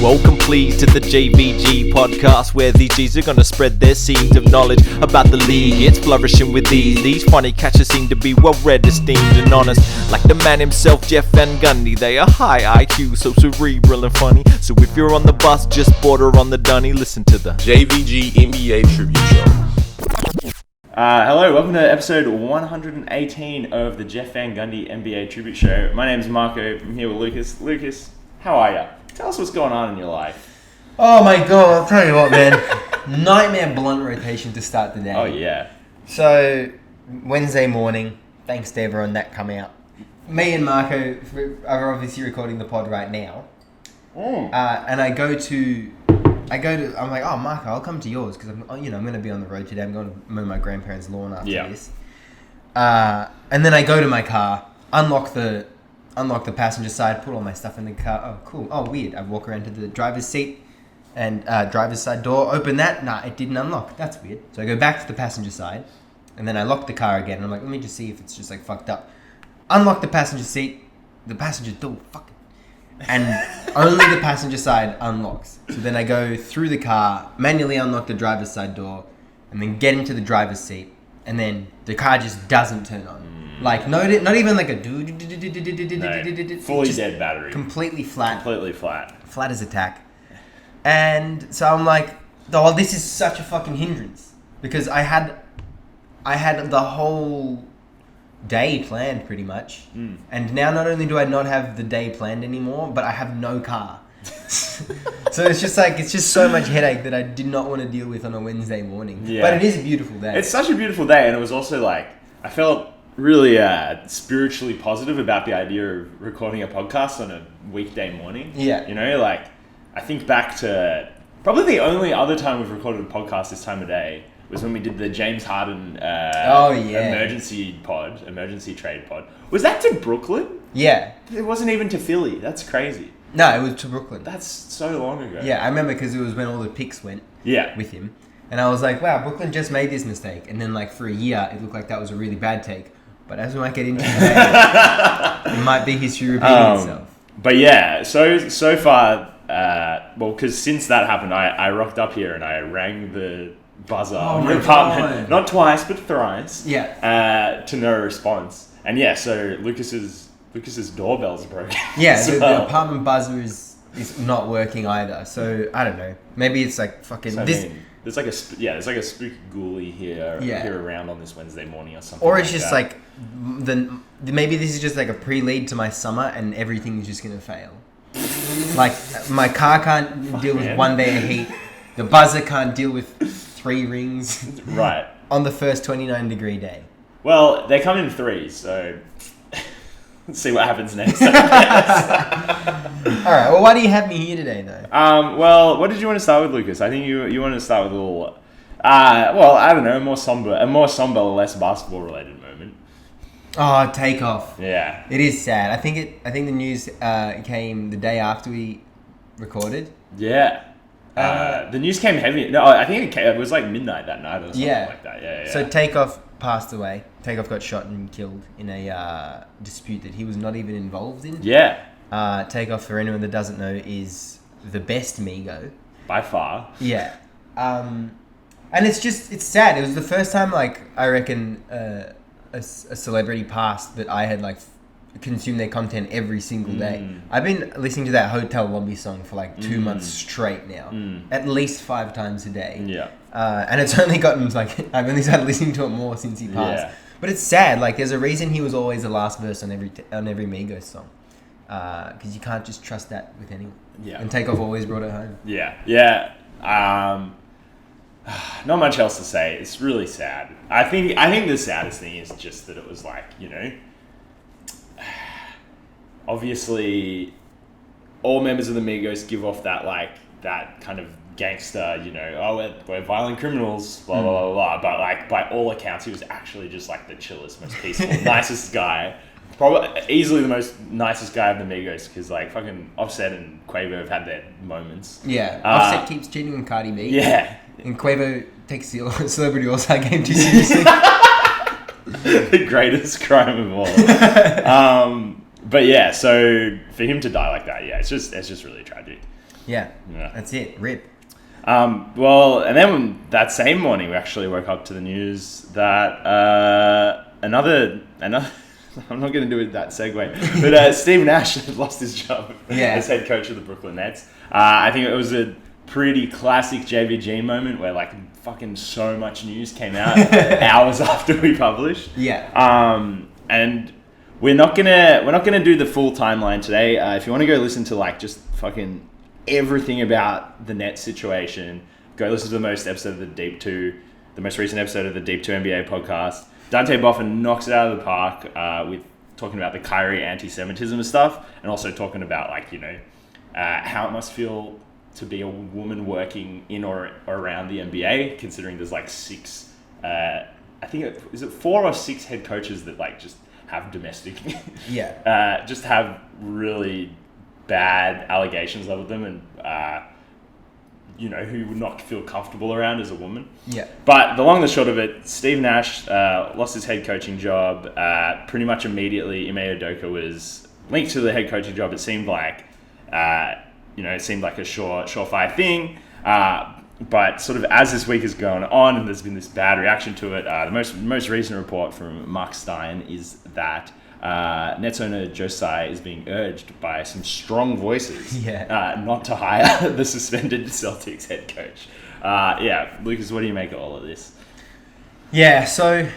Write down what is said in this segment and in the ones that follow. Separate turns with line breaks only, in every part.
Welcome please to the JVG podcast, where these G's are gonna spread their seeds of knowledge about the league. It's flourishing with these. These funny catchers seem to be well read, esteemed and honest. Like the man himself, Jeff Van Gundy. They are high IQ, so cerebral and funny. So if you're on the bus, just border on the dunny. Listen to the
JVG NBA Tribute Show.
Hello, welcome to episode 118 of the Jeff Van Gundy NBA Tribute Show. My name's Marco. I'm here with Lucas. Lucas, how are ya? Tell us what's going on in your life.
Oh my god, I'll tell you what, man. Nightmare blunt rotation to start the day.
Oh yeah.
So, Wednesday morning, thanks to everyone that come out. Me and Marco are obviously recording the pod right now. And I'm like, oh Marco, I'll come to yours because I'm going to be on the road today. I'm going to mow my grandparents' lawn after this. And then I go to my car, unlock the passenger side, put all my stuff in the car. Oh, cool. Oh, weird. I walk around to the driver's seat and driver's side door. Open that. Nah, it didn't unlock. That's weird. So I go back to the passenger side, and then I lock the car again. And I'm like, let me just see if it's just like fucked up. Unlock the passenger seat. The passenger door. Fuck it. And only the passenger side unlocks. So then I go through the car, manually unlock the driver's side door, and then get into the driver's seat. And then the car just doesn't turn on. Like, not even like a
fully dead battery.
Completely flat. Flat as a tack. And so I'm like, oh, this is such a fucking hindrance. Because I had the whole day planned pretty much. And now not only do I not have the day planned anymore, but I have no car. So it's just so much headache that I did not want to deal with on a Wednesday morning. Yeah. But it is a beautiful day.
It's such a beautiful day, and it was also like, I felt really spiritually positive about the idea of recording a podcast on a weekday morning.
Yeah.
You know, like, I think back to probably the only other time we've recorded a podcast this time of day was when we did the James Harden emergency trade pod. Was that to Brooklyn?
Yeah.
It wasn't even to Philly. That's crazy.
No, it was to Brooklyn.
That's so long ago.
Yeah, I remember because it was when all the picks went with him. And I was like, wow, Brooklyn just made this mistake. And then like for a year, it looked like that was a really bad take. But as we might get into today, it might be history repeating itself.
But yeah, so far, because since that happened, I rocked up here and I rang the buzzer on the apartment. Not twice, but thrice.
Yeah.
To no response. And yeah, so Lucas's doorbell's broken.
Yeah, the apartment buzzer is not working either. So I don't know. Maybe it's like fucking There's like a spooky ghoulie here around on this Wednesday morning or something. Or it's just that. Maybe this is just like a pre-lead to my summer and everything's just gonna fail. Like my car can't deal with 1 day of heat. The buzzer can't deal with 3 rings.
Right.
On the first 29-degree day.
Well, they come in 3s, so let's see what happens next.
All right. Well, why do you have me here today, though?
Well, what did you want to start with, Lucas? I think you wanted to start with a little, I don't know, a more somber, less basketball related moment.
Oh, takeoff.
Yeah.
It is sad. I think the news came the day after we recorded.
Yeah. The news came heavy. No, I think it was like midnight that night or something like that. Yeah.
So Takeoff passed away. Takeoff got shot and killed in a dispute that he was not even involved in.
Yeah.
Takeoff, for anyone that doesn't know, is the best Migo.
By far.
Yeah. And it's sad. It was the first time, like, I reckon, a celebrity passed that I had, like, consumed their content every single day. I've been listening to that Hotel Lobby song for, like, 2 months straight now. At least 5 times a day. Yeah. And it's only gotten, like, I've only started listening to it more since he passed. Yeah. But it's sad. Like, there's a reason he was always the last verse on every Migos song. Because you can't just trust that with anyone. Yeah. And Takeoff always brought it home.
Yeah. Not much else to say. It's really sad. I think the saddest thing is just that it was like, you know, obviously all members of the Migos give off that kind of gangster, you know, we're violent criminals, blah, blah, blah, blah. But like, by all accounts, he was actually just like the chillest, most peaceful, nicest guy. Probably easily the most nicest guy of the Migos, because like fucking Offset and Quavo have had their moments.
Yeah, Offset keeps cheating on Cardi B.
Yeah.
And Quavo takes the Celebrity All-Star game too seriously.
The greatest crime of all. But yeah, so for him to die like that, yeah, it's just really tragic.
Yeah.
Yeah.
That's it. Rip.
Well, and then that same morning, we actually woke up to the news that another. I'm not going to do it that segue, but Steve Nash had lost his job as head coach of the Brooklyn Nets. I think it was a pretty classic JVG moment where like fucking so much news came out hours after we published.
Yeah.
And we're not gonna do the full timeline today. If you want to go listen to like just fucking everything about the Nets situation, go listen to the most recent episode of the Deep 2 NBA podcast. Dante Boffin knocks it out of the park with talking about the Kyrie anti-Semitism and stuff, and also talking about like how it must feel to be a woman working in or around the NBA, considering there's like six. I think is it 4 or 6 head coaches that like just have domestic. Just have really bad allegations of them, and who would not feel comfortable around as a woman.
Yeah.
But the long and the short of it, Steve Nash lost his head coaching job pretty much immediately. Ime Udoka was linked to the head coaching job. It seemed like a surefire thing. But sort of as this week has gone on and there's been this bad reaction to it, the most recent report from Mark Stein is that Nets owner Joe Tsai is being urged by some strong voices not to hire the suspended Celtics head coach. Lucas, what do you make of all of this?
Yeah, so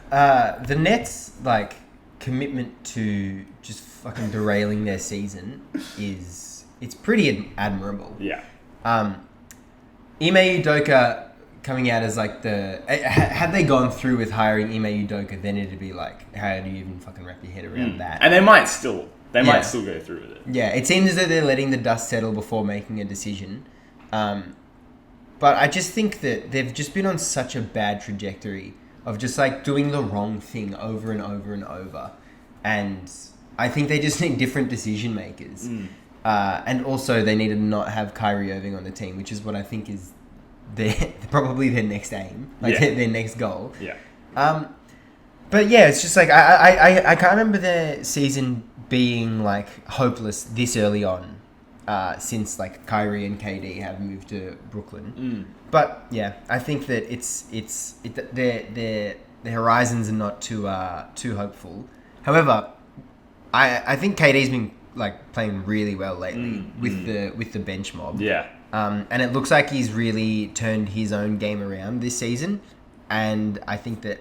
the Nets' like commitment to just fucking derailing their season it's pretty admirable.
Yeah.
Ime Udoka coming out as like had they gone through with hiring Ime Udoka, then it'd be like, how do you even fucking wrap your head around that?
And they might still go through with it.
Yeah, it seems as though they're letting the dust settle before making a decision. But I just think that they've just been on such a bad trajectory of just like doing the wrong thing over and over and over. And I think they just need different decision makers. And also they need to not have Kyrie Irving on the team, which is what I think is probably their next aim, their next goal.
Yeah.
But yeah, it's just like I can't remember their season being like hopeless this early on, since like Kyrie and KD have moved to Brooklyn. But yeah, I think that their horizons are not too hopeful. However, I think KD's been like playing really well lately with the bench mob.
Yeah.
And it looks like he's really turned his own game around this season. And I think that,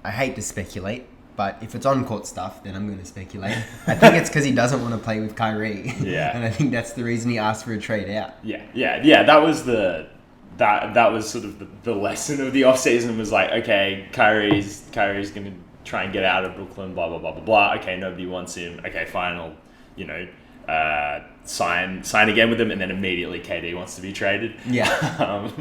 I hate to speculate, but if it's on-court stuff, then I'm going to speculate. I think it's because he doesn't want to play with Kyrie.
Yeah.
And I think that's the reason he asked for a trade out.
Yeah. That was that was sort of the lesson of the offseason was like, okay, Kyrie's going to try and get out of Brooklyn, blah, blah, blah, blah, blah. Okay, nobody wants him. Okay, fine, I'll, sign again with him, and then immediately KD wants to be traded.
Yeah.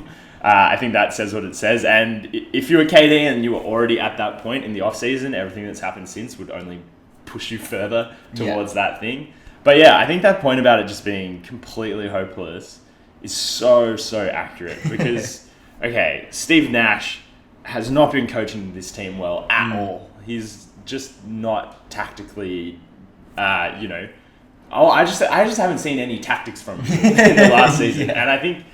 I think that says what it says. And if you were KD and you were already at that point in the offseason, everything that's happened since would only push you further towards that thing. But yeah, I think that point about it just being completely hopeless is so accurate because, okay, Steve Nash has not been coaching this team well at all. He's just not tactically, I just haven't seen any tactics from him in the last season. And I think,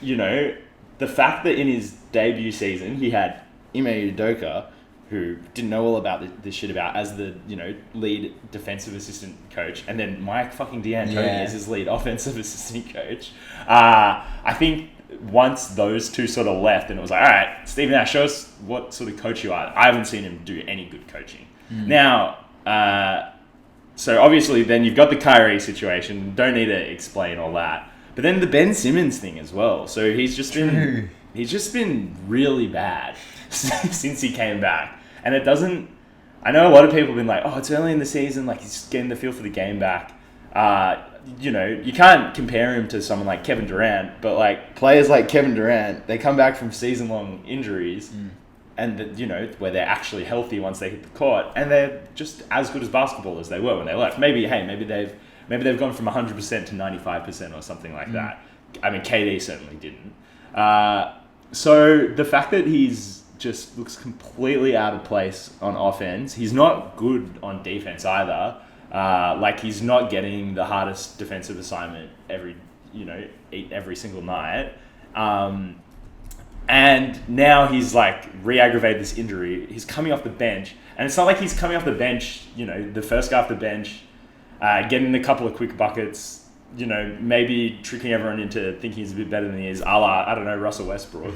the fact that in his debut season he had Ime Udoka, who didn't know all about this shit as the, lead defensive assistant coach, and then Mike fucking D'Antoni as his lead offensive assistant coach. I think once those two sort of left and it was like, all right, Steve Nash, show us what sort of coach you are. I haven't seen him do any good coaching. Now, so obviously then you've got the Kyrie situation. Don't need to explain all that. But then the Ben Simmons thing as well. So he's just been really bad since he came back. And it doesn't... I know a lot of people have been like, oh, it's early in the season, like he's getting the feel for the game back. You can't compare him to someone like Kevin Durant, but like players like Kevin Durant, they come back from season-long injuries and where they're actually healthy once they hit the court, and they're just as good as basketball as they were when they left. Maybe they've gone from 100% to 95% or something like that. I mean, KD certainly didn't. So the fact that he's just looks completely out of place on offense, he's not good on defense either. Like he's not getting the hardest defensive assignment every single night. And now he's like re-aggravated this injury. He's coming off the bench, and it's not like he's coming off the bench, the first guy off the bench, getting a couple of quick buckets, maybe tricking everyone into thinking he's a bit better than he is, a la, I don't know, Russell Westbrook.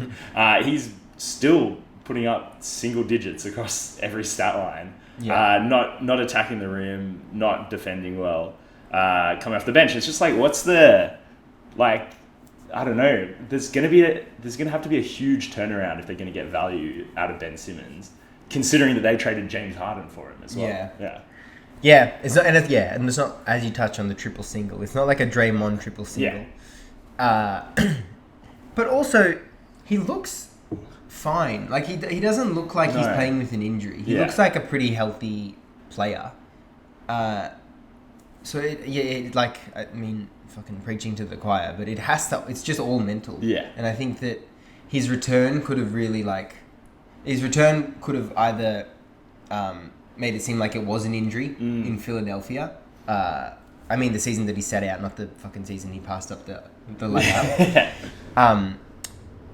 He's still putting up single digits across every stat line. Yeah. Not attacking the rim, not defending well, coming off the bench. It's just like, what's the, like, I don't know. There's gonna have to be a huge turnaround if they're gonna get value out of Ben Simmons, considering that they traded James Harden for him as well.
Yeah. It's not, and it's not, as you touch on, the triple single. It's not like a Draymond triple single. Yeah. But also, he looks fine. Like he doesn't look like he's playing with an injury. He looks like a pretty healthy player. Fucking preaching to the choir, but it's just all mental. Yeah. And I think that his return could have either made it seem like it was an injury in Philadelphia. The season that he sat out, not the fucking season he passed up the layup.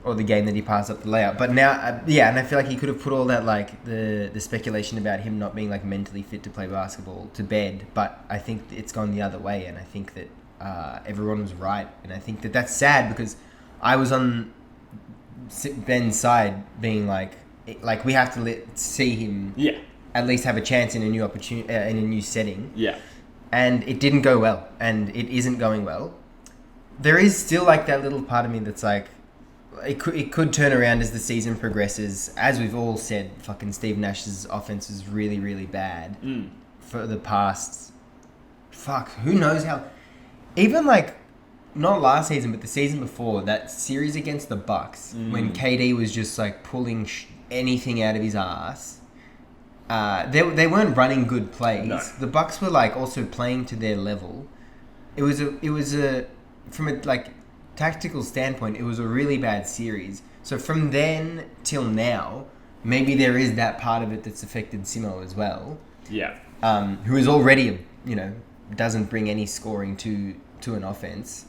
Or the game that he passed up the layup. But now, and I feel like he could have put all that, like, the speculation about him not being, like, mentally fit to play basketball to bed, but I think it's gone the other way, and I think that everyone was right, and I think that that's sad because I was on Ben's side, being like we have to see him at least have a chance in a new opportunity in a new setting. Yeah, and it didn't go well, and it isn't going well. There is still like that little part of me that's like, it could turn around as the season progresses. As we've all said, fucking Steve Nash's offense is really, really bad for the past. Who knows how. Even like, not last season, but the season before, that series against the Bucks, when KD was just like pulling anything out of his ass, they weren't running good plays. No. The Bucks were like also playing to their level. It was from a like tactical standpoint, it was a really bad series. So from then till now, maybe there is that part of it that's affected Simo as well. Yeah. Who is already doesn't bring any scoring to an offense.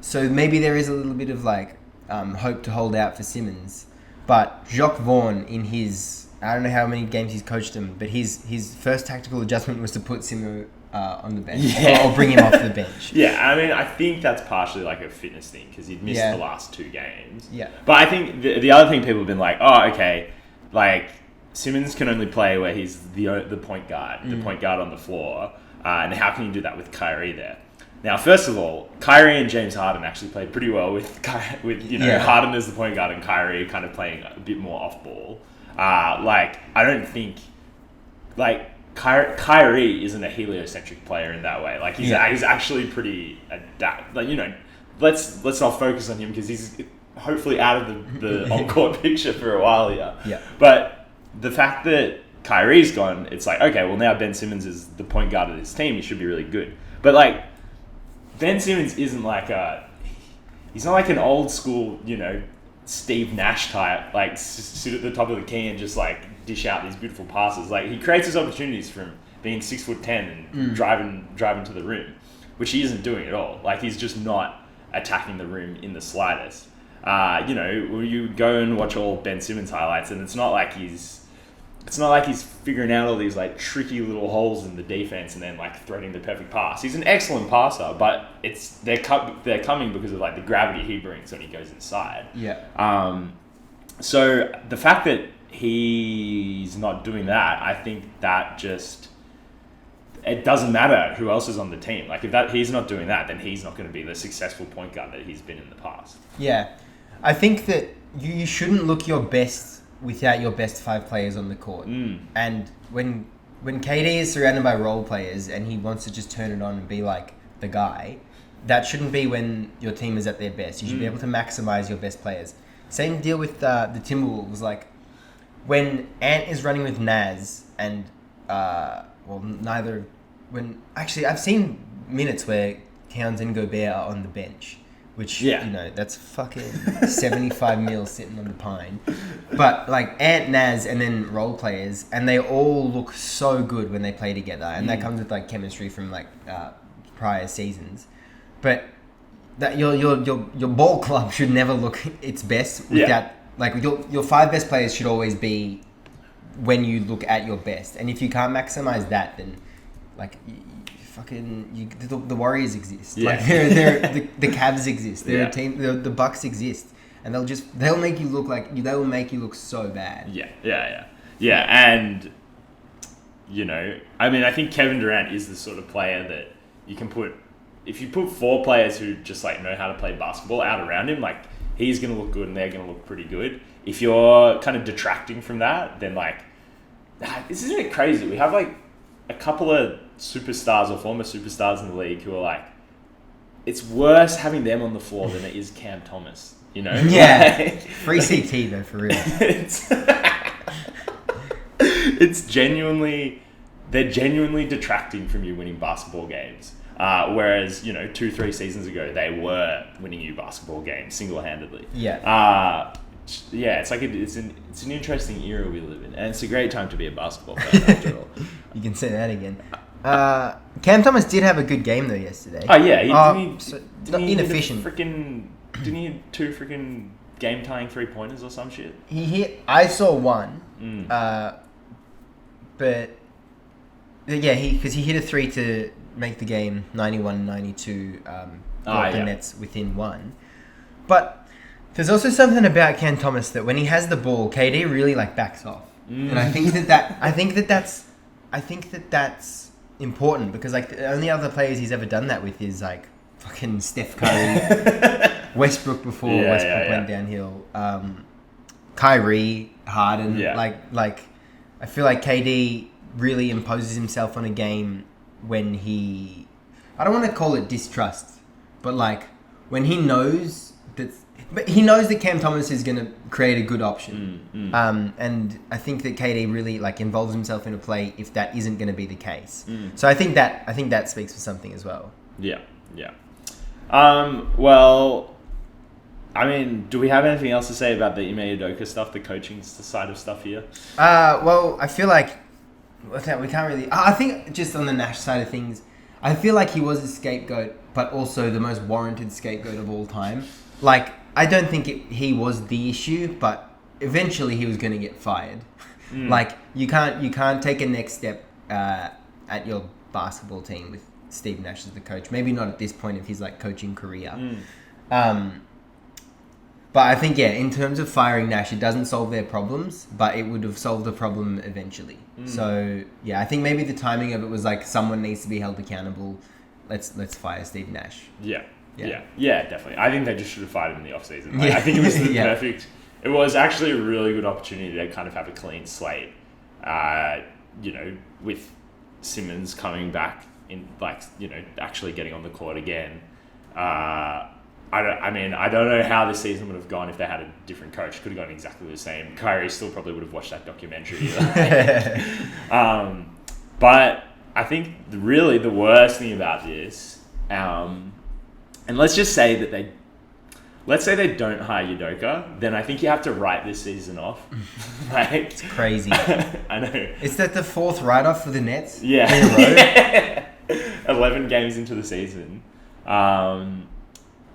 So maybe there is a little bit of like hope to hold out for Simmons. But Jacques Vaughn, in his, I don't know how many games he's coached him, but his first tactical adjustment was to put Simo on the bench or bring him off the bench.
Yeah, I mean, I think that's partially like a fitness thing because he'd missed the last 2 games. Yeah. But I think the other thing people have been like, oh, okay, like Simmons can only play where he's the point guard, the point guard on the floor. And how can you do that with Kyrie there? Now, first of all, Kyrie and James Harden actually played pretty well with Harden as the point guard and Kyrie kind of playing a bit more off ball. I don't think Kyrie isn't a heliocentric player in that way. Like he's actually pretty let's not focus on him because he's hopefully out of the on-court picture for a while here. Yeah. But the fact that Kyrie's gone, it's like, okay, well now Ben Simmons is the point guard of this team. He should be really good. But like, Ben Simmons isn't like he's not like an old school, Steve Nash type, like sit at the top of the key and just like dish out these beautiful passes. Like he creates his opportunities from being 6'10" and driving to the rim, which he isn't doing at all. Like he's just not attacking the rim in the slightest. You go and watch all Ben Simmons highlights, and it's not like he's figuring out all these like tricky little holes in the defense and then like threading the perfect pass. He's an excellent passer, but they're coming because of like the gravity he brings when he goes inside. Yeah. So the fact that he's not doing that, I think that just, it doesn't matter who else is on the team. Like if he's not doing that, then he's not going to be the successful point guard that he's been in the past. Yeah.
I think that you shouldn't look your best without your best 5 players on the court. And when KD is surrounded by role players and he wants to just turn it on and be like the guy, that shouldn't be when your team is at their best. You should be able to maximize your best players. Same deal with the Timberwolves. Like when Ant is running with Naz and I've seen minutes where Towns and Gobert are on the bench, which,
Yeah.
that's fucking 75 mil sitting on the pine. But, like, Ant, Naz, and then role players, and they all look so good when they play together. And that comes with, like, chemistry from, like, prior seasons. But that your ball club should never look its best without... Like, your 5 best players should always be when you look at your best. And if you can't maximize that, then, like... the Warriors exist.
Yeah.
Like the Cavs exist. They're a team. The Bucks exist, and they'll make you look like they will make you look so bad.
Yeah. And I think Kevin Durant is the sort of player that you can put. If you put 4 players who just like know how to play basketball out around him, like he's gonna look good and they're gonna look pretty good. If you're kind of detracting from that, then like this isn't it crazy. We have like a couple of superstars or former superstars in the league who are like, it's worse having them on the floor than it is Cam Thomas,
Yeah. Free CT though, for real.
It's genuinely, they're genuinely detracting from you winning basketball games. Whereas, 2-3 seasons ago, they were winning you basketball games single-handedly.
Yeah.
It's like it's an interesting era we live in, and it's a great time to be a basketball fan after all.
You can say that again. Cam Thomas did have a good game though yesterday.
Oh yeah,
inefficient.
Didn't he hit 2 freaking game-tying 3-pointers or some shit?
He hit. I saw one. But yeah, because he hit a 3 to make the game 91-92. The Nets within 1. But there's also something about Cam Thomas that when he has the ball, KD really like backs off, and I think that's important because like the only other players he's ever done that with is like fucking Steph Curry, Westbrook before Westbrook went downhill, Kyrie, Harden. Like I feel like KD really imposes himself on a game when I don't want to call it distrust, but like when he knows that. But he knows that Cam Thomas is going to create a good option. And I think that KD really like involves himself in a play if that isn't going to be the case. So I think that speaks for something as well.
Yeah. Well, I mean, do we have anything else to say about the Ime Udoka stuff, the coaching side of stuff here?
Well, I feel like we can't really... I think just on the Nash side of things, I feel like he was a scapegoat, but also the most warranted scapegoat of all time. Like, I don't think he was the issue, but eventually he was going to get fired. Like, you can't take a next step at your basketball team with Steve Nash as the coach. Maybe not at this point of his like coaching career. But I think, in terms of firing Nash, it doesn't solve their problems, but it would have solved the problem eventually. So, I think maybe the timing of it was like someone needs to be held accountable. Let's fire Steve Nash.
Yeah, definitely. I think they just should have fired him in the offseason. Like, I think it was the perfect... It was actually a really good opportunity to kind of have a clean slate, with Simmons coming back in, like, actually getting on the court again. I don't know how this season would have gone if they had a different coach. Could have gone exactly the same. Kyrie still probably would have watched that documentary. But I think really the worst thing about this, and let's just say that they don't hire Udoka, then I think you have to write this season off. Like,
it's crazy.
I know.
Is that the 4th write-off for the Nets?
Yeah.
In a row?
11 games into the season. And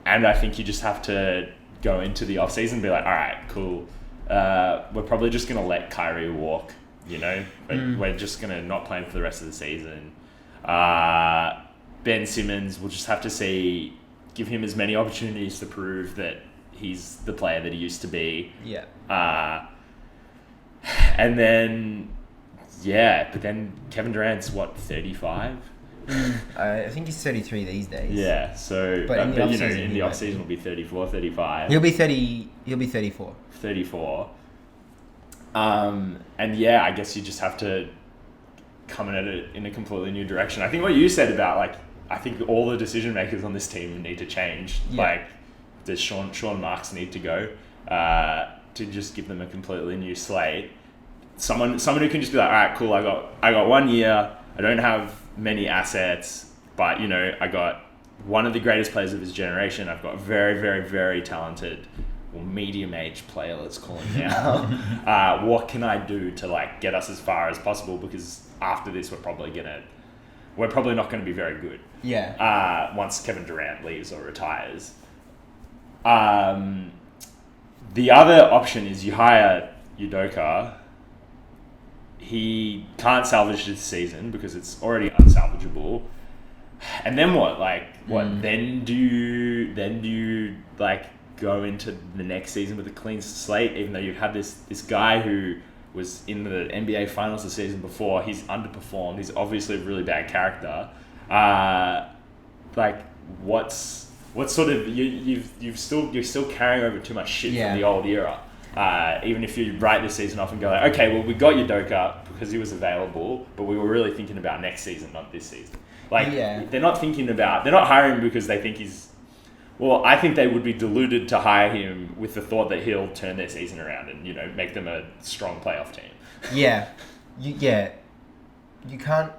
I think you just have to go into the offseason and be like, all right, cool. We're probably just going to let Kyrie walk, We're just going to not play him for the rest of the season. Ben Simmons, we'll just have to give him as many opportunities to prove that he's the player that he used to be.
Yeah.
And then, but then Kevin Durant's, 35?
I think he's 33 these days.
Yeah, so...
But in the
off-season will be 34, 35.
He'll be 34.
34. And I guess you just have to come at it in a completely new direction. I think what you said about, like, I think all the decision makers on this team need to change. Yeah. Like, does Sean Marks need to go to just give them a completely new slate? Someone who can just be like, all right, cool, I got 1 year. I don't have many assets, but I got one of the greatest players of his generation. I've got a very, very, very talented, or medium-aged player, let's call him now. What can I do to like get us as far as possible? Because after this, we're probably not going to be very good.
Yeah.
Once Kevin Durant leaves or retires. The other option is you hire Udoka. He can't salvage this season because it's already unsalvageable. And then what? Then do you like go into the next season with a clean slate, even though you've had this guy who was in the NBA Finals the season before. He's underperformed. He's obviously a really bad character. What's sort of you're still carrying over too much shit from the old era. Even if you write this season off and go like, okay, well we got Udoka because he was available, but we were really thinking about next season, not this season. They're not hiring because they think he's. Well, I think they would be deluded to hire him with the thought that he'll turn their season around and make them a strong playoff team.
You can't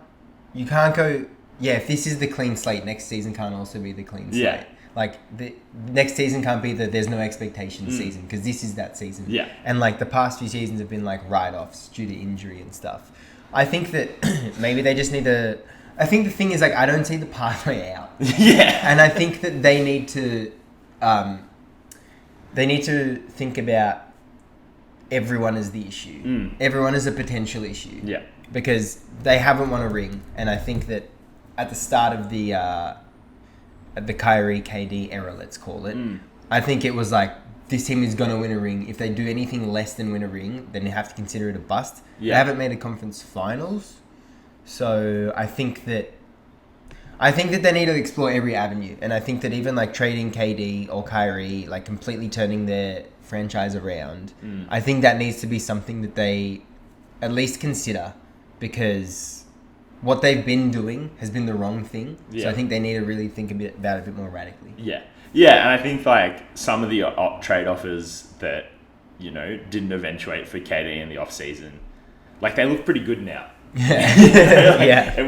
go. Yeah, if this is the clean slate, next season can't also be the clean slate.
Yeah.
Like, the next season can't be the there's no expectation season, because this is that season.
Yeah.
And, like, the past few seasons have been, like, write-offs due to injury and stuff. I think that maybe they just need to... I think the thing is, like, I don't see the pathway out.
Yeah.
And I think that they need to think about everyone as the issue. Everyone is a potential issue.
Yeah.
Because they haven't won a ring, and I think that at the start of the Kyrie KD era, let's call it, I think it was like, this team is going to win a ring. If they do anything less than win a ring, then they have to consider it a bust. Yeah. They haven't made a conference finals, so I think that they need to explore every avenue, and I think that even like trading KD or Kyrie, like completely turning their franchise around, I think that needs to be something that they at least consider, because what they've been doing has been the wrong thing. Yeah. So I think they need to really think about it a bit more radically.
Yeah. Yeah, and I think like some of the trade offers that, didn't eventuate for KD in the off season, like they look pretty good now.
Yeah.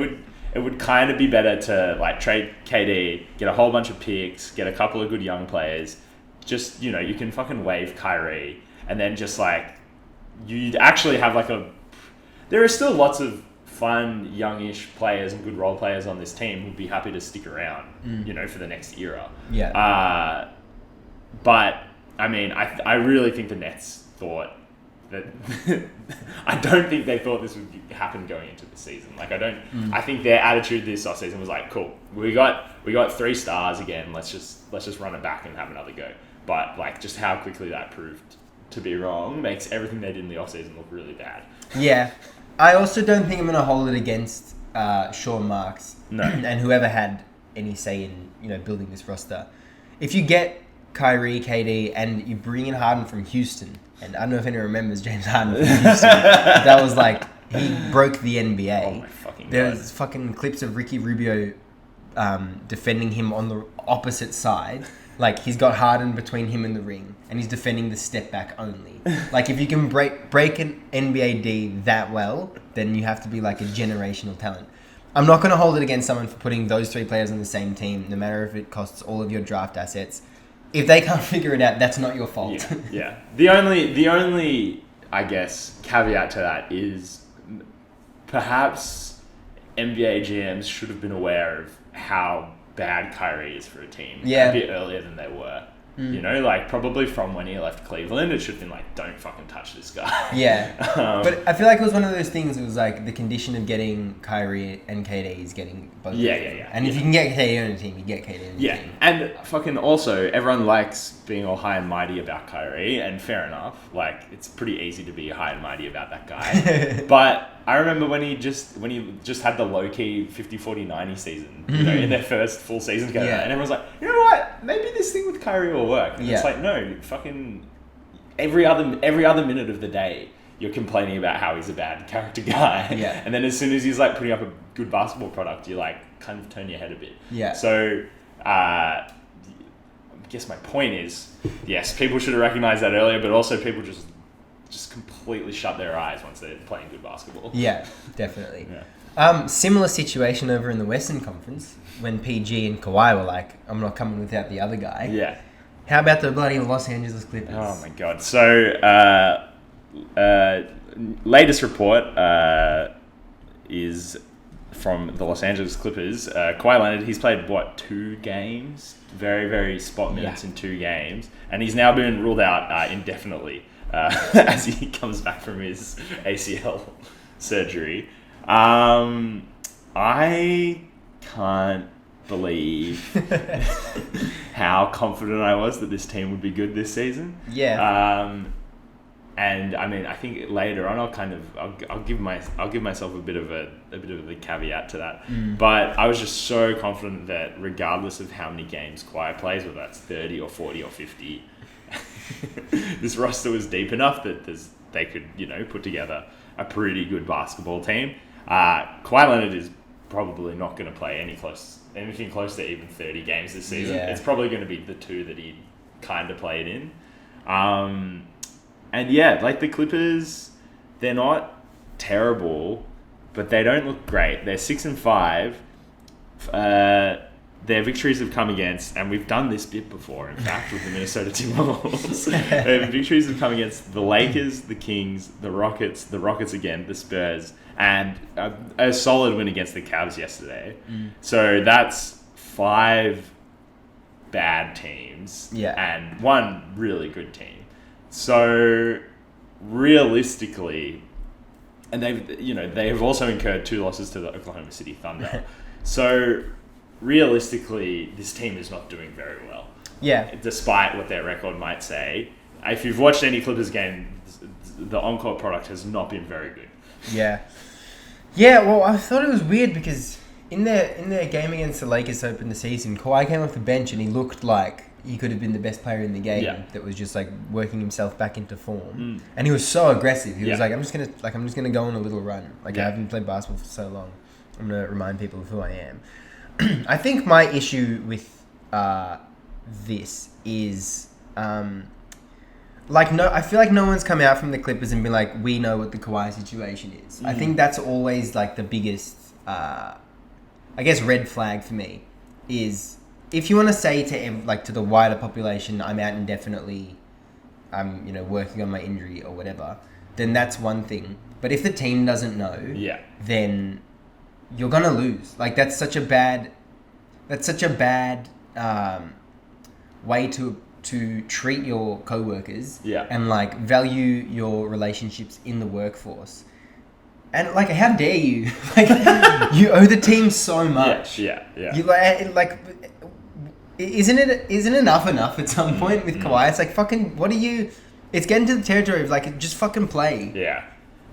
It would kind of be better to like trade KD, get a whole bunch of picks, get a couple of good young players. Just, you can fucking waive Kyrie, and then just like you'd actually have like there are still lots of fun, youngish players and good role players on this team who'd be happy to stick around, for the next era.
Yeah.
But I mean, I really think the Nets thought that I don't think they thought this would happen going into the season. Like I think their attitude this offseason was like, cool, we got 3 stars again. Let's just run it back and have another go. But like just how quickly that proved to be wrong makes everything they did in the offseason look really bad.
Yeah. I also don't think I'm going to hold it against Sean Marks and whoever had any say in building this roster. If you get Kyrie, KD, and you bring in Harden from Houston, and I don't know if anyone remembers James Harden from Houston, that was like, he broke the NBA.
Oh my fucking God.
There's fucking clips of Ricky Rubio defending him on the opposite side. Like, he's got Harden between him and the ring, and he's defending the step back only. Like, if you can break an NBA D that well, then you have to be like a generational talent. I'm not going to hold it against someone for putting those 3 players on the same team, no matter if it costs all of your draft assets. If they can't figure it out, that's not your fault.
Yeah. The only, I guess, caveat to that is perhaps NBA GMs should have been aware of how bad Kyrie is for a team a bit earlier than they were. Like probably from when he left Cleveland, it should have been like, don't fucking touch this guy.
Yeah. But I feel like it was one of those things, it was like the condition of getting Kyrie and KD is getting both.
Yeah.
And if you can get KD on a team, you get KD on a team.
Yeah. And fucking also, everyone likes being all high and mighty about Kyrie, and fair enough. Like, it's pretty easy to be high and mighty about that guy. But I remember when he just had the low-key 50-40-90 season, in their first full season together, and everyone's like, you know what? Maybe this thing with Kyrie will work. And it's like, no, fucking every other minute of the day, you're complaining about how he's a bad character guy.
Yeah.
And then as soon as he's like putting up a good basketball product, you like kind of turn your head a bit.
Yeah.
So, I guess my point is, yes, people should have recognized that earlier, but also people just completely shut their eyes once they're playing good basketball.
Yeah, definitely. Similar situation over in the Western Conference when PG and Kawhi were like, I'm not coming without the other guy.
Yeah.
How about the bloody Los Angeles Clippers?
Oh my god. So, latest report is from the Los Angeles Clippers. Kawhi Leonard, he's played, 2 games? Very, very spot minutes in 2 games. And he's now been ruled out indefinitely as he comes back from his ACL surgery. I can't believe how confident I was that this team would be good this season.
Yeah.
And I mean, I think later on I'll give myself a bit of a caveat to that. But I was just so confident that regardless of how many games Kawhi plays, whether that's 30 or 40 or 50, this roster was deep enough that they could, put together a pretty good basketball team. Kawhi Leonard is probably not going to play anything close to even 30 games this season.
Yeah.
It's probably going to be the 2 that he kind of played in. And yeah, like the Clippers, they're not terrible, but they don't look great. They're 6-5. Their victories have come against, and we've done this bit before, in fact, with the Minnesota Timberwolves. Their victories have come against the Lakers, the Kings, the Rockets again, the Spurs, and a solid win against the Cavs yesterday. So that's 5 bad teams and 1 really good team. So realistically, and they have also incurred 2 losses to the Oklahoma City Thunder. So realistically, this team is not doing very well.
Yeah.
Despite what their record might say. If you've watched any Clippers game, the on-court product has not been very good.
Yeah. Yeah, well, I thought it was weird because in their game against the Lakers to open the season, Kawhi came off the bench and he looked like he could have been the best player in the game that was just like working himself back into form. And he was so aggressive. He was like, I'm just gonna go on a little run. Like, I haven't played basketball for so long. I'm gonna remind people of who I am. I think my issue with this is I feel like no one's come out from the Clippers and been like, we know what the Kawhi situation is. I think that's always like the biggest red flag for me is if you want to say to the wider population, I'm out indefinitely, I'm working on my injury or whatever, then that's one thing. But if the team doesn't know, then you're gonna lose. Like that's such a bad way to treat your coworkers and like value your relationships in the workforce. And like, how dare you? Like, you owe the team so much.
Yeah.
You like, isn't enough at some point with Kawhi? It's like, fucking, what are you? It's getting to the territory of like, just fucking play.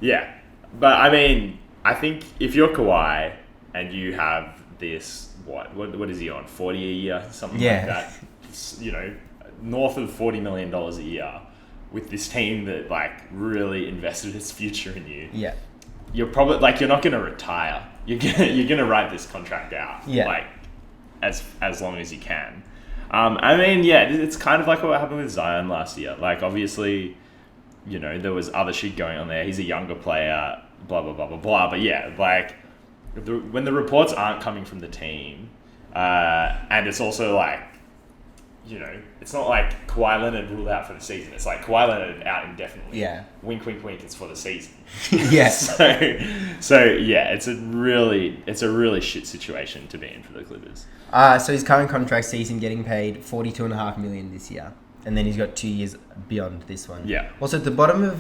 Yeah. But I mean, I think if you're Kawhi and you have this, what is he on? 40 a year, something like that. North of $40 million a year with this team that like really invested its future in you.
Yeah.
You're probably like, you're not going to retire. You're gonna ride this contract out. Like as long as you can. I mean, it's kind of like what happened with Zion last year. Like obviously, there was other shit going on there. He's a younger player, blah blah blah blah blah. But yeah, like when the reports aren't coming from the team, and it's also like, it's not like Kawhi Leonard ruled out for the season. It's like Kawhi Leonard out indefinitely.
Yeah.
Wink, wink, wink. It's for the season.
Yes.
So yeah, it's a really shit situation to be in for the Clippers.
So his current contract sees him getting paid $42.5 million this year, and then he's got 2 years beyond this one.
Yeah.
Also, at the bottom of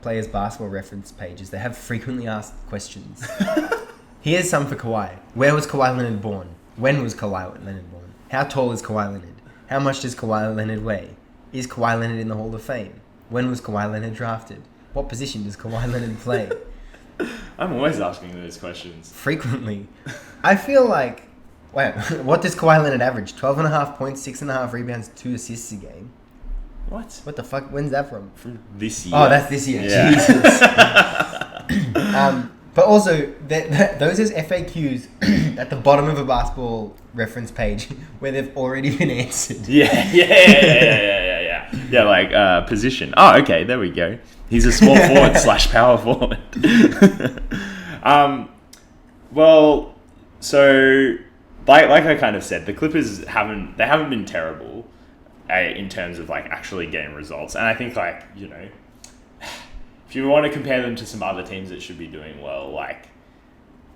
players' basketball reference pages, they have frequently asked questions. Here's some for Kawhi. Where was Kawhi Leonard born? When was Kawhi Leonard born? How tall is Kawhi Leonard? How much does Kawhi Leonard weigh? Is Kawhi Leonard in the Hall of Fame? When was Kawhi Leonard drafted? What position does Kawhi Leonard play?
I'm always asking those questions.
Frequently. I feel like, what does Kawhi Leonard average? 12.5 points, 6.5 rebounds, 2 assists a game.
What?
What the fuck? When's that from?
From this year.
Oh, that's this year.
Yeah.
Jesus. But also, those are FAQs at the bottom of a basketball reference page where they've already been answered.
Yeah. Yeah, like position. Oh, okay, there we go. He's a small forward / power forward. Well, so like I kind of said, the Clippers haven't been terrible in terms of like actually getting results, and I think like if you want to compare them to some other teams that should be doing well, like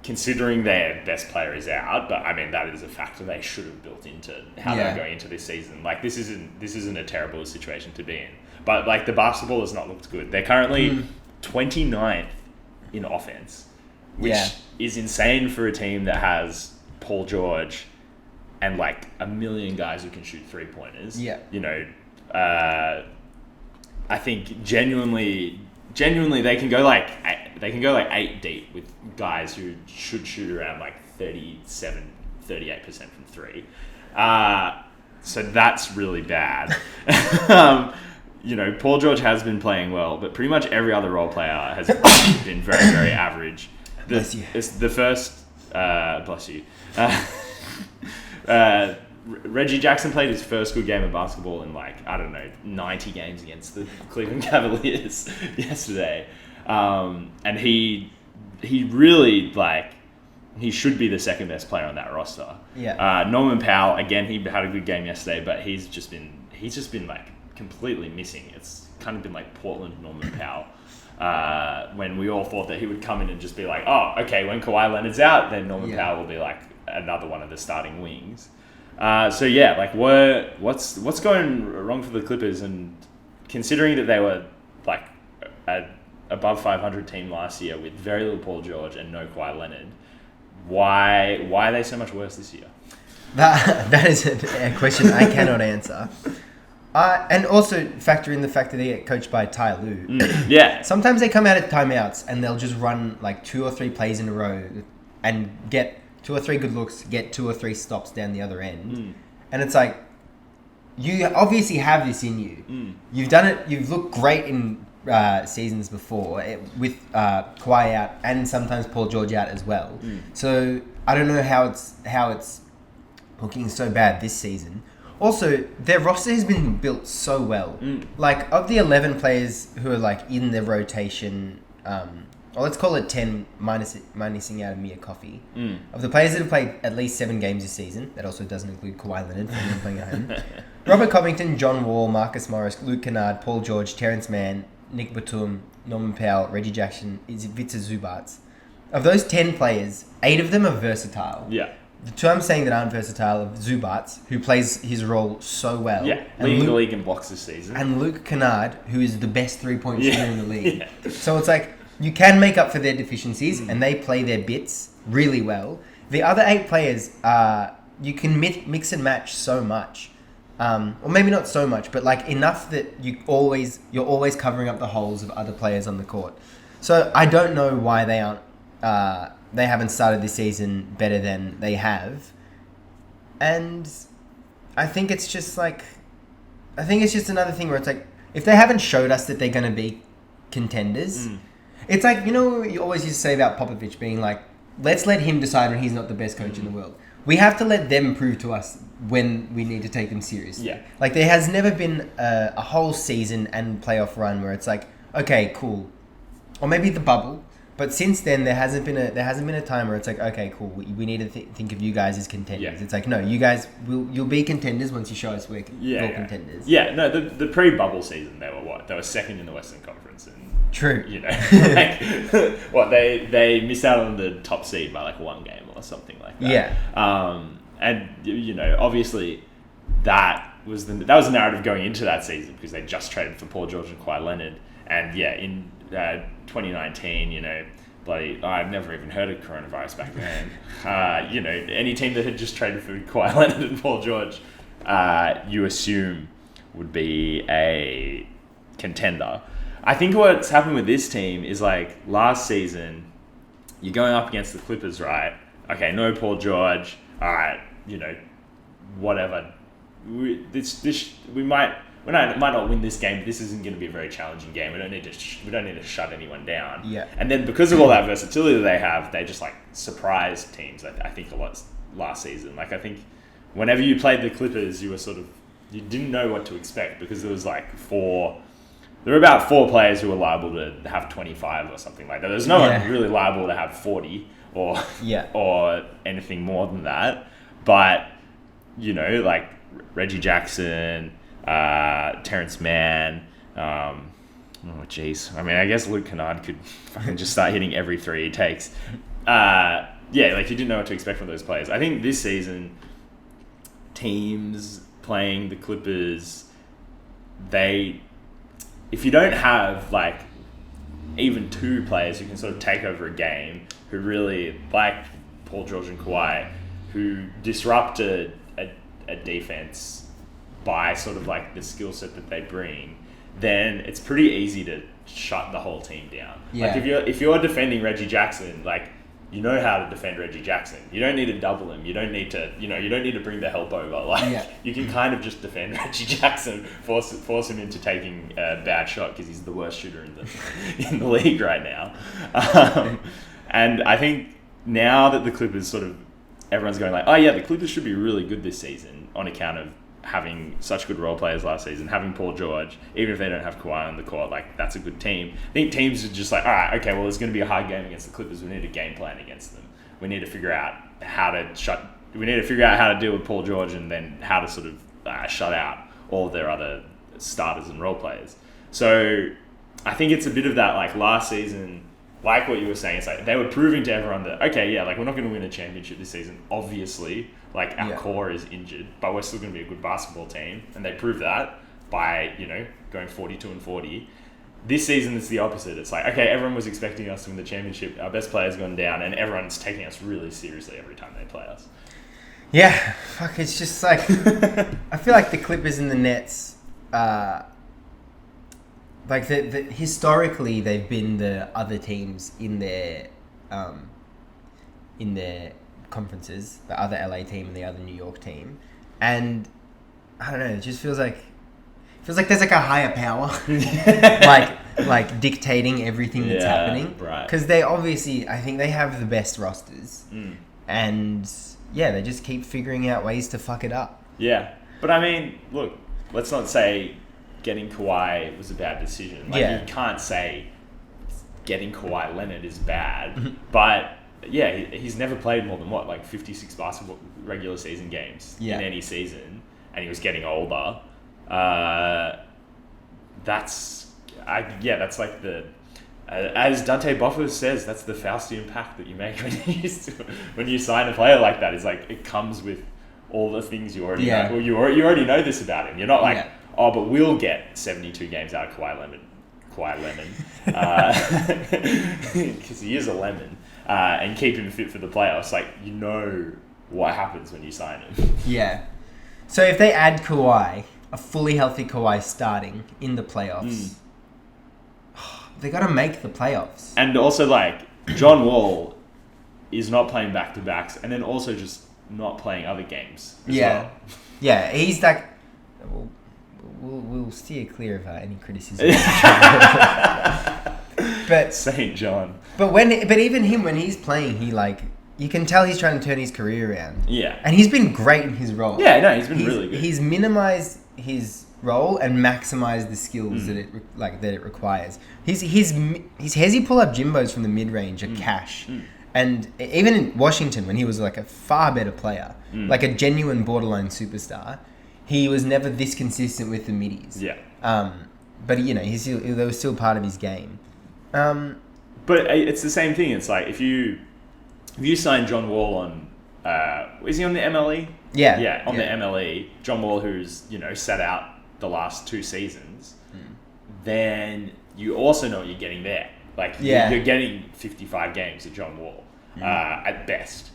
considering their best player is out, but I mean that is a factor they should have built into how they're going into this season. Like this isn't a terrible situation to be in, but like the basketball has not looked good. They're currently 29th in offense, which is insane for a team that has Paul George and like a million guys who can shoot 3-pointers.
Yeah.
I think genuinely they can go like 8 deep with guys who should shoot around like 38% from 3. So that's really bad. Paul George has been playing well, but pretty much every other role player has been very, very average.
Bless you.
It's the first... bless you. Reggie Jackson played his first good game of basketball in 90 games against the Cleveland Cavaliers yesterday. And he really, he should be the second best player on that roster.
Yeah.
Norman Powell, again, he had a good game yesterday, but he's just been completely missing. It's kind of been like Portland Norman Powell. When we all thought that he would come in and just be like, oh, okay, when Kawhi Leonard's out, then Norman Powell will be like another one of the starting wings. What's going wrong for the Clippers? And considering that they were like a above 500 team last year with very little Paul George and no Kawhi Leonard, why are they so much worse this year?
That is a question I cannot answer. And also factor in the fact that they get coached by Ty Lue.
Yeah.
Sometimes they come out of timeouts and they'll just run like 2 or 3 plays in a row and get 2 or 3 good looks, get 2 or 3 stops down the other end. And it's like, you obviously have this in you. You've done it. You've looked great in seasons before with Kawhi out and sometimes Paul George out as well. So I don't know how it's looking so bad this season. Also, their roster has been built so well. Like, of the 11 players who are, like, in the rotation, or let's call it 10, minusing out Amir Coffey. Of the players that have played at least 7 games this season, that also doesn't include Kawhi Leonard for him playing at home, Robert Covington, John Wall, Marcus Morris, Luke Kennard, Paul George, Terrence Mann, Nick Batum, Norman Powell, Reggie Jackson, Ivica Zubac. Of those 10 players, 8 of them are versatile.
Yeah.
The 2 I'm saying that aren't versatile are Zubac, who plays his role so well.
Yeah, leading the league in blocks this season.
And Luke Kennard, who is the best 3-point shooter in the league. So it's like, you can make up for their deficiencies, and they play their bits really well. The other 8 players, you can mix and match so much. Or maybe not so much, but like enough that you're always covering up the holes of other players on the court. So I don't know why they aren't... they haven't started this season better than they have. And I think it's just another thing where it's like, if they haven't showed us that they're going to be contenders, it's like, you always used to say about Popovich being like, let's let him decide when he's not the best coach in the world. We have to let them prove to us when we need to take them seriously. Yeah. Like, there has never been a whole season and playoff run where it's like, okay, cool. Or maybe the bubble. But since then, there hasn't been a time where it's like, okay, cool, we need to think of you guys as contenders. Yeah. It's like, no, you guys you'll be contenders once you show us we're contenders.
Yeah, no, the pre-bubble season they were what? They were second in the Western Conference, and
true.
They missed out on the top seed by like 1 game or something like that.
Yeah.
And obviously that was the narrative going into that season because they just traded for Paul George and Kawhi Leonard, and in 2019, I've never even heard of coronavirus back then. Any team that had just traded for Kawhi Leonard and Paul George, you assume would be a contender. I think what's happened with this team is like last season, you're going up against the Clippers, right? Okay, no Paul George. All right, whatever. We might not win this game, but this isn't going to be a very challenging game. We don't need to shut anyone down.
Yeah.
And then because of all that versatility that they have, they just like surprised teams. I think a lot last season. Like I think whenever you played the Clippers, you didn't know what to expect because there was like there were about 4 players who were liable to have 25 or something like that. There's no one really liable to have 40 or anything more than that. But, you know, like Reggie Jackson, Terrence Mann, oh jeez. I mean, I guess Luke Kennard could fucking just start hitting every three he takes. Like you didn't know what to expect from those players. I think this season, teams playing the Clippers, if you don't have like even two players who can sort of take over a game, who really, like Paul George and Kawhi, who disrupt a defense by sort of like the skill set that they bring, then it's pretty easy to shut the whole team down.
Yeah.
Like if you're defending Reggie Jackson, like, you know how to defend Reggie Jackson. You don't need to double him. You don't need to bring the help over. Like, you can kind of just defend Reggie Jackson, force him into taking a bad shot because he's the worst shooter in the league right now. And I think now that the Clippers sort of, everyone's going like, oh yeah, the Clippers should be really good this season on account of having such good role players last season, having Paul George, even if they don't have Kawhi on the court, like, that's a good team. I think teams are just like, all right, okay, well, it's going to be a hard game against the Clippers. We need a game plan against them. We need to figure out how to deal with Paul George, and then how to sort of shut out all of their other starters and role players. So I think it's a bit of that, like, last season, like what you were saying, it's like they were proving to everyone that, okay, yeah, like, we're not going to win a championship this season, obviously. Like, our core is injured, but we're still going to be a good basketball team. And they proved that by, you know, going 42-40. This season, it's the opposite. It's like, okay, everyone was expecting us to win the championship. Our best player's gone down, and everyone's taking us really seriously every time they play us.
Yeah, fuck, it's just like, I feel like the Clippers and the Nets, like, historically, they've been the other teams in their conferences, the other LA team and the other New York team, and I don't know, it just feels like there's like a higher power like dictating everything that's happening,
right?
Because they obviously, I think they have the best rosters, and they just keep figuring out ways to fuck it up.
Yeah, but I mean, look, let's not say getting Kawhi was a bad decision. Like, you can't say getting Kawhi Leonard is bad, but yeah, he's never played more than 56 basketball regular season games in any season, and he was getting older. That's like the, as Dante Boffa says, that's the Faustian pact that you make when you sign a player like that. It's like, it comes with all the things you already know. Well, you already know this about him. You're not like, oh, but we'll get 72 games out of Kawhi Leonard, because he is a lemon. And keep him fit for the playoffs. Like, you know what happens when you sign him.
Yeah. So if they add Kawhi, a fully healthy Kawhi starting in the playoffs, they got to make the playoffs.
And also, like, John Wall is not playing back-to-backs, and then also just not playing other games as well.
Yeah, he's like... We'll steer clear of any criticism. But
St. John.
But even him, when he's playing, he, like, you can tell he's trying to turn his career around.
Yeah.
And he's been great in his role.
Yeah, no, he's been really good.
He's minimized his role and maximized the skills that it requires. His hezzy pull up Jimbos from the mid range are cash. And even in Washington, when he was like a far better player, like a genuine borderline superstar, he was never this consistent with the middies. Yeah. But you know, they were still part of his game.
But it's the same thing. It's like if you sign John Wall on, is he on the MLE?
Yeah.
Yeah, on the MLE, John Wall, who's, you know, sat out the last 2 seasons, then you also know what you're getting there. Like, you're getting 55 games of John Wall at best,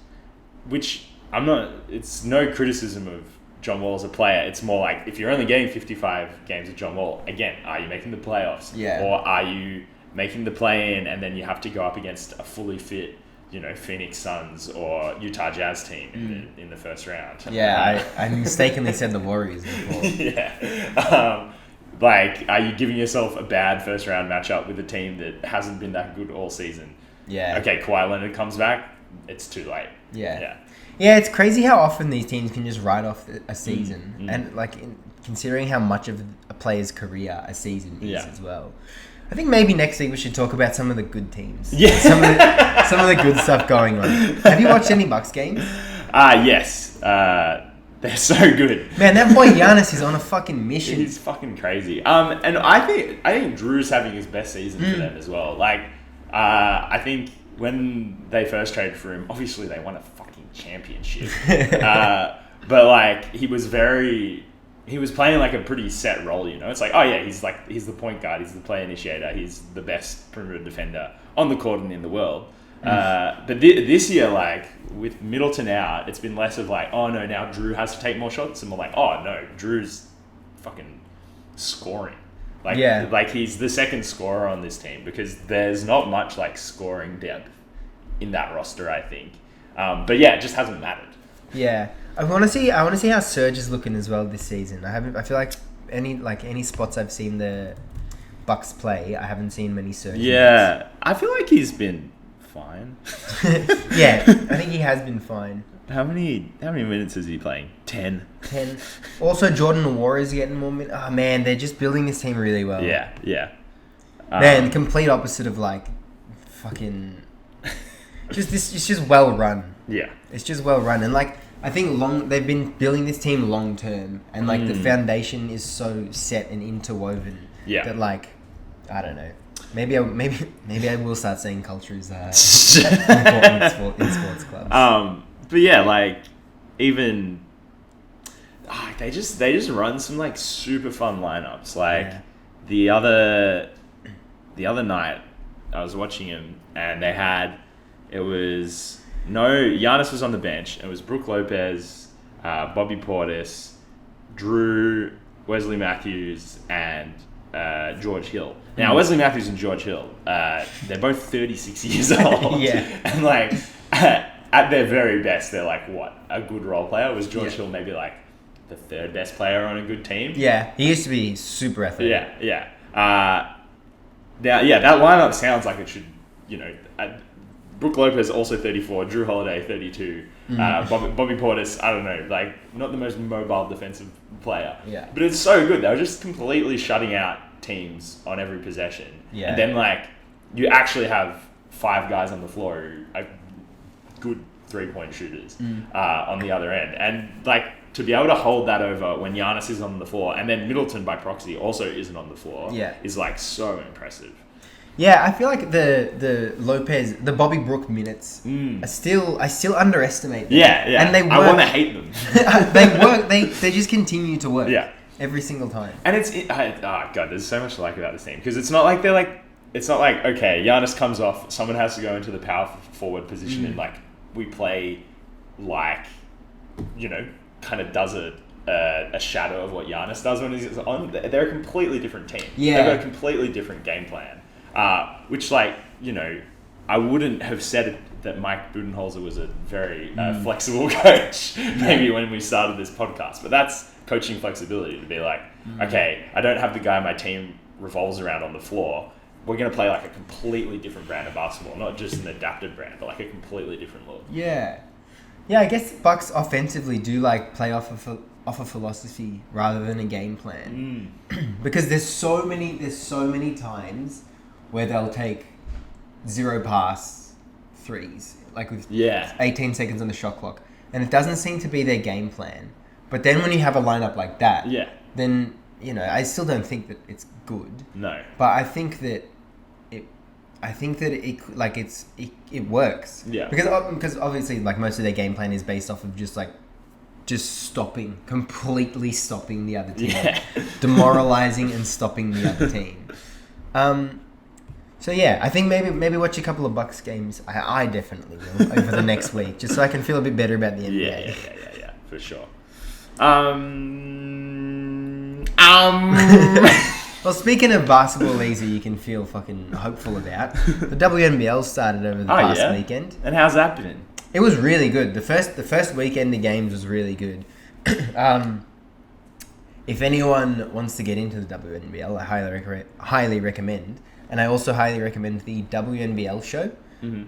which it's no criticism of John Wall as a player. It's more like, if you're only getting 55 games of John Wall, again, are you making the playoffs?
Yeah.
Or are you making the play-in and then you have to go up against a fully fit, you know, Phoenix Suns or Utah Jazz team in the first round?
Yeah, I mistakenly said the Warriors before.
Yeah. Like, are you giving yourself a bad first round matchup with a team that hasn't been that good all season?
Yeah.
Okay, Kawhi Leonard comes back, it's too late.
Yeah. Yeah, it's crazy how often these teams can just write off a season. And, like, considering how much of a player's career a season is as well. I think maybe next week we should talk about some of the good teams.
Yeah.
Some of the good stuff going on. Have you watched any Bucks games?
Yes. They're so good.
Man, that boy Giannis is on a fucking mission.
He's fucking crazy. And I think Drew's having his best season for them as well. Like, I think when they first traded for him, obviously they won a fucking championship. But like he was playing like a pretty set role, you know. It's like, oh yeah, he's the point guard, he's the play initiator, he's the best perimeter defender on the court and in the world. But this year, like with Middleton out, it's been less of like, oh no, now Drew has to take more shots, and more like, oh no, Drew's fucking scoring. Like he's the second scorer on this team because there's not much like scoring depth in that roster, I think. But yeah, it just hasn't mattered.
Yeah. I want to see how Serge is looking as well this season. I feel like any spots I've seen the Bucks play, I haven't seen many Serge.
Yeah,
minutes.
I feel like he's been fine.
Yeah, I think he has been fine.
How many minutes is he playing? 10.
Also, Jordan Nwora is getting more minutes. Oh man, they're just building this team really well.
Yeah.
Man, complete opposite of like fucking. It's just well run.
Yeah.
It's just well run, and like I think they've been building this team long term, and like the foundation is so set and interwoven that like I don't know. Maybe I will start saying culture is important in sports clubs.
But yeah, like even they just run some like super fun lineups. Like the other night I was watching him and Giannis was on the bench. It was Brook Lopez, Bobby Portis, Drew, Wesley Matthews, and George Hill. Now, Wesley Matthews and George Hill, they're both 36 years old.
Yeah.
And like, at their very best, they're like, what? A good role player? Was George Hill maybe like the third best player on a good team?
Yeah, he used to be super athletic.
Yeah. That lineup sounds like it should, you know, Brook Lopez also 34, Drew Holiday 32, Bobby Portis, I don't know, like not the most mobile defensive player.
Yeah.
But it's so good. They were just completely shutting out teams on every possession.
Yeah.
And then like you actually have 5 guys on the floor who are good 3-point shooters on the other end. And like to be able to hold that over when Giannis is on the floor and then Middleton by proxy also isn't on the floor is like so impressive.
Yeah, I feel like the Bobby Brook minutes I still underestimate them.
Yeah.
And they work.
I want to hate them.
They work. They just continue to work.
Yeah.
Every single time.
And God, there's so much to like about this team because it's not like okay, Giannis comes off, someone has to go into the power forward position and like we play like, you know, kind of does a shadow of what Giannis does when he's on. They're a completely different team.
Yeah.
They've got a completely different game plan. Which, like, you know, I wouldn't have said that Mike Budenholzer was a very flexible coach maybe when we started this podcast. But that's coaching flexibility to be like, okay, I don't have the guy my team revolves around on the floor. We're going to play like a completely different brand of basketball, not just an adapted brand, but like a completely different look.
Yeah. Yeah, I guess Bucks offensively do like play off a philosophy rather than a game plan. Because there's so many times where they'll take 0 pass threes, like with 18 seconds on the shot clock. And it doesn't seem to be their game plan. But then when you have a lineup like that, then, you know, I still don't think that it's good.
No.
But I think that it works.
Yeah.
Because obviously, like, most of their game plan is based off of just completely stopping the other team.
Yeah.
Demoralizing and stopping the other team. So yeah, I think maybe watch a couple of Bucks games. I definitely will over the next week, just so I can feel a bit better about the NBA.
Yeah, for sure.
Well, speaking of basketball leagues that you can feel fucking hopeful about, the WNBL started over the past weekend.
And how's that been?
It was really good. The first weekend of games was really good. If anyone wants to get into the WNBL, I highly recommend. And I also highly recommend the WNBL show,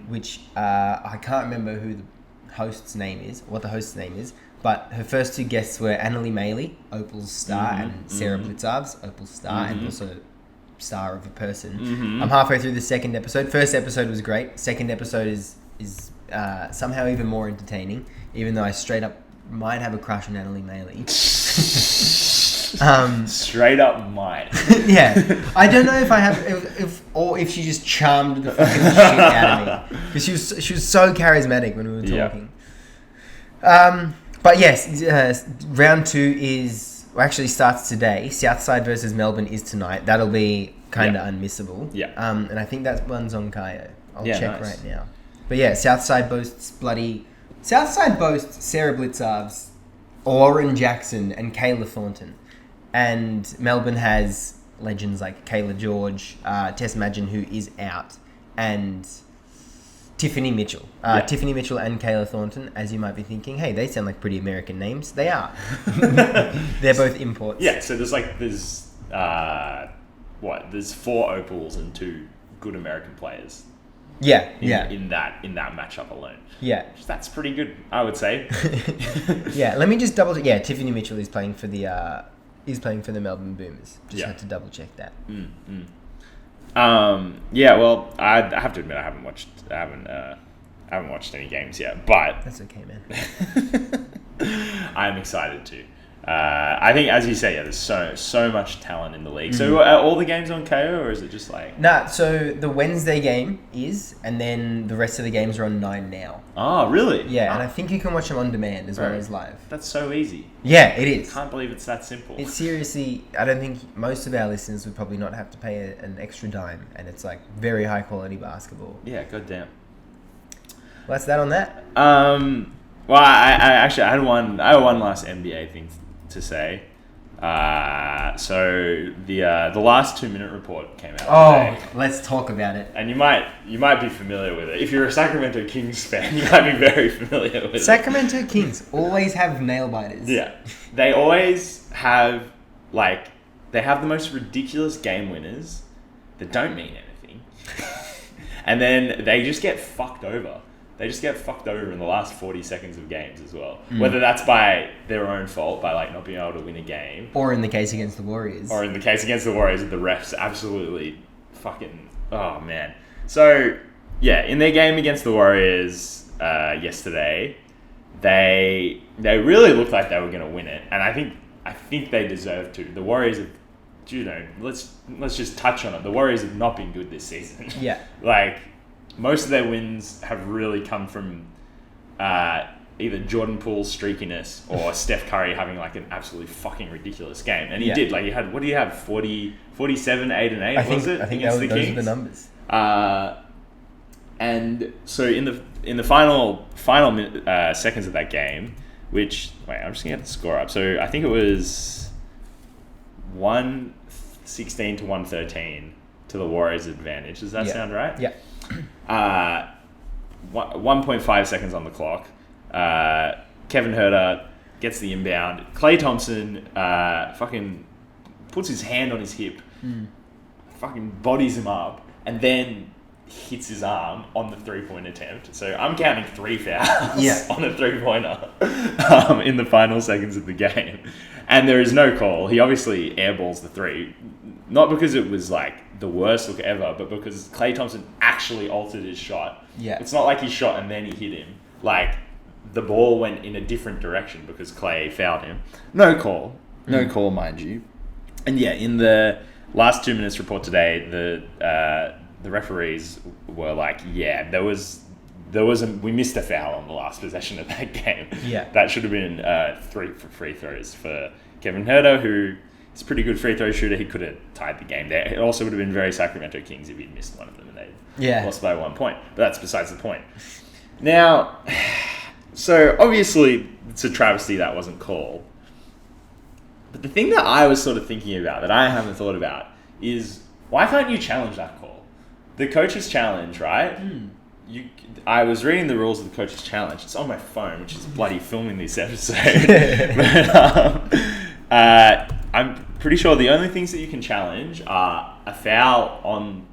which I can't remember what the host's name is, but her first 2 guests were Annalie Maley, Opal's star, and Sarah Blitzarves, Opal's star, and also star of a person. I'm halfway through the second episode. First episode was great. Second episode is somehow even more entertaining, even though I straight up might have a crush on Natalie Maley.
Straight up might.
Yeah, I don't know if I have, if she just charmed the fucking shit out of me, because she was so charismatic when we were talking. But yes, round 2 actually starts today. Southside versus Melbourne is tonight. That'll be kind of unmissable.
Yeah.
And I think that one's on Kayo. I'll check
nice.
right now. But yeah, Southside boasts Sarah Blitzarves, Lauren Jackson, and Kayla Thornton. And Melbourne has legends like Kayla George, Tess Madgen, who is out, and Tiffany Mitchell. Tiffany Mitchell and Kayla Thornton, as you might be thinking, hey, they sound like pretty American names. They are. They're both imports.
Yeah, so there's 4 opals and 2 good American players. In that matchup alone. Yeah. That's pretty good, I would say.
Yeah, let me just double check. Yeah, Tiffany Mitchell is playing for the Melbourne Boomers. Just had to double check that.
Yeah, well, I have to admit I haven't watched any games yet, but
that's okay, man.
I'm excited to. I think, as you say, there's so much talent in the league. So are all the games on KO, or is it just like...
Nah, so the Wednesday game is, and then the rest of the games are on 9 now.
Oh, really?
Yeah, and I think you can watch them on demand as well as live.
That's so easy.
Yeah, it is.
I can't believe it's that simple.
It's seriously... I don't think most of our listeners would probably not have to pay an extra dime, and it's like very high quality basketball.
Yeah, goddamn.
Well, that's that on that.
Well, I actually had one last NBA thing to say. So the last 2-minute report came out today.
Let's talk about it.
And you might be familiar with it. If you're a Sacramento Kings fan, you might be very familiar with it.
Sacramento Kings always have nail biters.
Yeah. They always have, they have the most ridiculous game winners that don't mean anything. And then they just get fucked over. They just get fucked over in the last 40 seconds of games as well. Whether that's by their own fault, by not being able to win a game.
Or in the case against the Warriors.
Or in the case against the Warriors, the refs absolutely fucking... Oh, man. So, yeah, in their game against the Warriors yesterday, they really looked like they were going to win it. And I think they deserve to. The Warriors have... let's just touch on it. The Warriors have not been good this season.
Yeah.
Most of their wins have really come from either Jordan Poole's streakiness or Steph Curry having an absolutely fucking ridiculous game. And he did. He had, what do you have, 47, 8 and 8,
I think those are the numbers.
And so in the final seconds of that game, which, I'm just going to get the score up. So I think it was 116 to 113 to the Warriors' advantage. Does that sound right?
Yeah.
1.5 seconds on the clock. Kevin Huerter gets the inbound. Klay Thompson fucking puts his hand on his hip, fucking bodies him up, and then hits his arm on the 3-point attempt. So I'm counting 3 fouls on a 3-pointer in the final seconds of the game. And there is no call. He obviously airballs the 3. Not because it was the worst look ever, but because Klay Thompson actually altered his shot.
Yeah.
It's not like he shot and then he hit him. The ball went in a different direction because Klay fouled him. No call. No call, mind you. And yeah, in the last 2 minutes report today, the referees were we missed a foul on the last possession of that game.
Yeah.
That should have been 3 free throws for Kevin Huerter, who is a pretty good free throw shooter. He could have tied the game there. It also would have been very Sacramento Kings if he'd missed one of them and they lost by 1 point. But that's besides the point. Now, so obviously it's a travesty that wasn't called. But the thing that I was sort of thinking about, that I haven't thought about, is why can't you challenge that call? The coach's challenge, right? I was reading the rules of the coach's challenge. It's on my phone, which is bloody filming this episode. But I'm pretty sure the only things that you can challenge are a foul on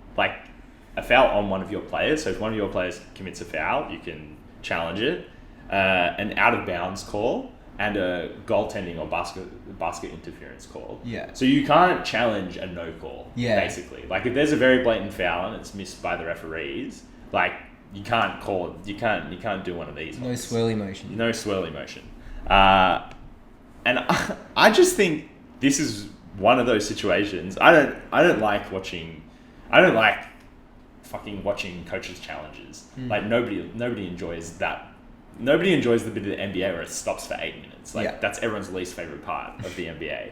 one of your players. So if one of your players commits a foul, you can challenge it. An out of bounds call, and a goaltending or basket interference call.
Yeah.
So you can't challenge a no call.
Yeah.
Basically, like if there's a very blatant foul and it's missed by the referees, like you can't call it. You can't do one of these.
No
ones.
swirly motion.
No swirly motion. And I just think this is one of those situations. I don't like fucking watching coaches' challenges. Like nobody enjoys that. Nobody enjoys the bit of the NBA where it stops for 8 minutes. Like that's everyone's least favorite part of the NBA.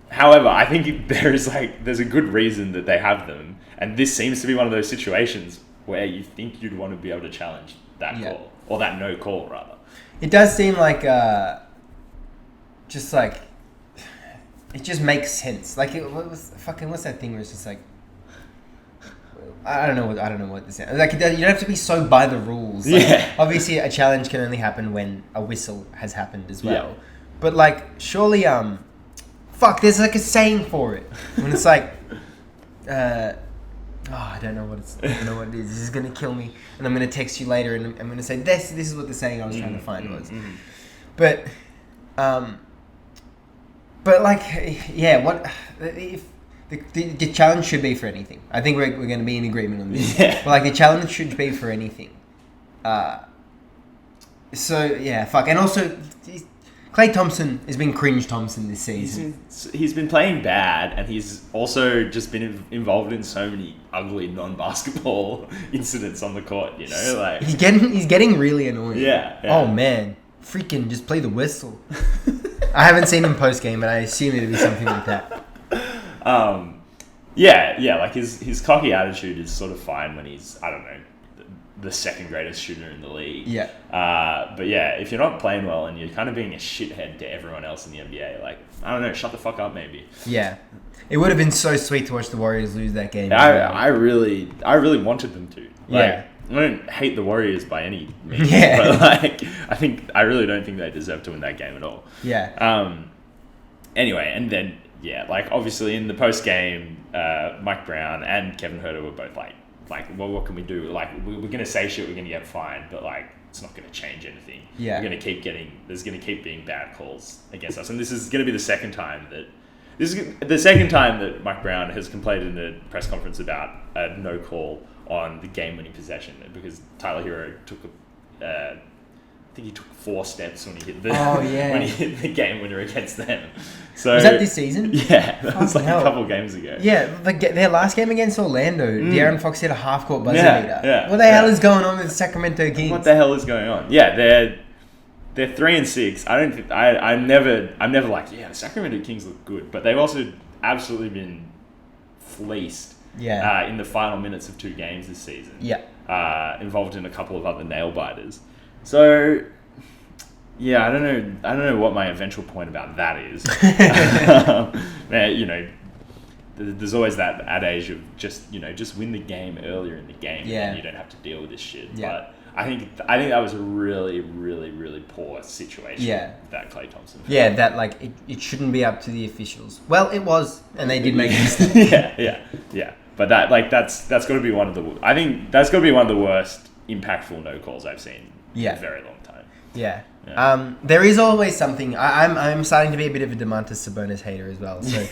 However, I think there's a good reason that they have them, and this seems to be one of those situations where you think you'd want to be able to challenge that call or that no call rather.
It does seem like just like it just makes sense. Like what's that thing where it's just like I don't know what this is. Like you don't have to be so by the rules. Like, obviously, a challenge can only happen when a whistle has happened as well. Yeah. But like, surely, there's like a saying for it when it's like, I don't know what it is. This is gonna kill me, and I'm gonna text you later, and I'm gonna say this is what the saying I was trying to find was. But like, yeah, what if? The challenge should be for anything. I think we're going to be in agreement on this. Yeah. But like the challenge should be for anything. So yeah, fuck. And also, Klay Thompson has been cringe Thompson this season.
He's been playing bad, and he's also just been involved in so many ugly non-basketball incidents on the court. You know, like
he's getting really annoying.
Yeah.
Oh man, freaking just play the whistle. I haven't seen him post game, but I assume it'd be something like that.
Like his cocky attitude is sort of fine when he's, I don't know, the second greatest shooter in the league.
Yeah.
But yeah, if you're not playing well and you're kind of being a shithead to everyone else in the NBA, like, I don't know, shut the fuck up maybe.
Yeah. It would have been so sweet to watch the Warriors lose that game.
I really wanted them to. Like, I don't hate the Warriors by any means, but like, I really don't think they deserve to win that game at all.
Yeah.
Anyway, and then, yeah, like obviously in the post game, Mike Brown and Kevin Huerter were both like, well, what can we do? Like, we're gonna say shit, we're gonna get fined, but like, it's not gonna change anything.
Yeah,
there's gonna keep being bad calls against us, and this is gonna be the second time that Mike Brown has complained in a press conference about a no call on the game-winning possession because Tyler Hero took I think he took 4 steps when he hit when he hit the game winner against them. So
was that this season?
Yeah, that was like a couple games ago.
Yeah, their last game against Orlando, De'Aaron Fox hit a half-court buzzer beater.
Yeah,
what the hell is going on with the Sacramento Kings?
What the hell is going on? Yeah, they're 3-6. I'm never like, yeah, the Sacramento Kings look good, but they've also absolutely been fleeced.
Yeah.
In the final minutes of 2 games this season.
Yeah.
Involved in a couple of other nail biters. So, yeah, I don't know what my eventual point about that is. You know, there's always that adage of just win the game earlier in the game, and you don't have to deal with this shit.
Yeah.
But I think that was a really, really, really poor situation.
Yeah.
That Klay Thompson.
Yeah, that like it shouldn't be up to the officials. Well, it was, and they did make a mistake.
Yeah. But that's got to be one of the worst impactful no calls I've seen in a very long time.
Yeah. There is always something. I'm starting to be a bit of a Domantas Sabonis hater as well. So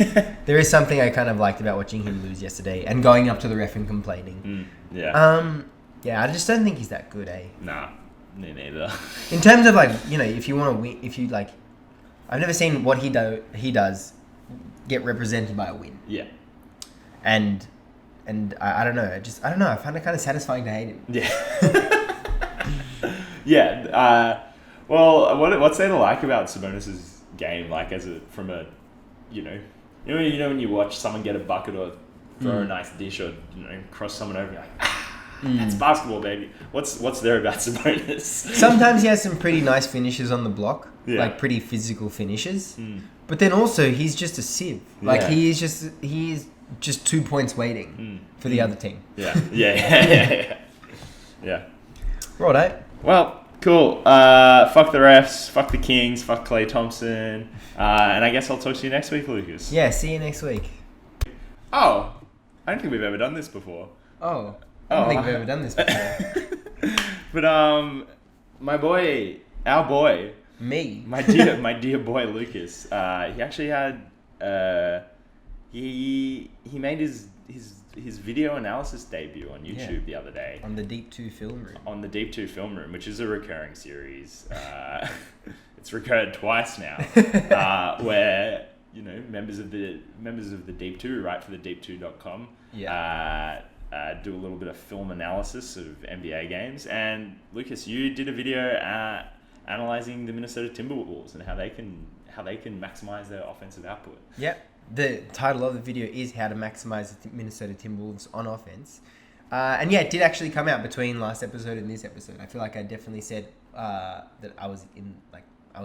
there is something I kind of liked about watching him lose yesterday and going up to the ref and complaining. Yeah, I just don't think he's that good, eh?
Nah, me neither.
In terms of like, if you want to win, if you like, I've never seen what he does get represented by a win.
Yeah.
And I don't know. I find it kind of satisfying to hate him.
Yeah. Yeah. Well, what's there to like about Sabonis' game? Like from a, when you watch someone get a bucket or throw a nice dish or cross someone over, you're like, that's basketball, baby. What's there about Sabonis? Sometimes
he has some pretty nice finishes on the block, like pretty physical finishes. But then also he's just a sieve. Like he is just 2 points waiting for the other team.
Yeah.
Righto.
Well, cool. Fuck the refs. Fuck the Kings. Fuck Klay Thompson. And I guess I'll talk to you next week, Lucas.
Yeah. See you next week.
Oh, I don't think we've ever done this before.
Oh. I don't think we've ever done this before.
But our boy,
Me.
my dear boy Lucas. He actually had he made his video analysis debut on YouTube the other day.
On the Deep 2 Film Room.
On the Deep 2 Film Room, which is a recurring series. It's recurred twice now, where members of the Deep 2 write for the deep2.com. Do a little bit of film analysis of NBA games. And Lucas, you did a video analyzing the Minnesota Timberwolves and how they can maximize their offensive output.
Yep. The title of the video is How to Maximize the Minnesota Timberwolves on Offense. And yeah, it did actually come out between last episode and this episode. I feel like I definitely said that I was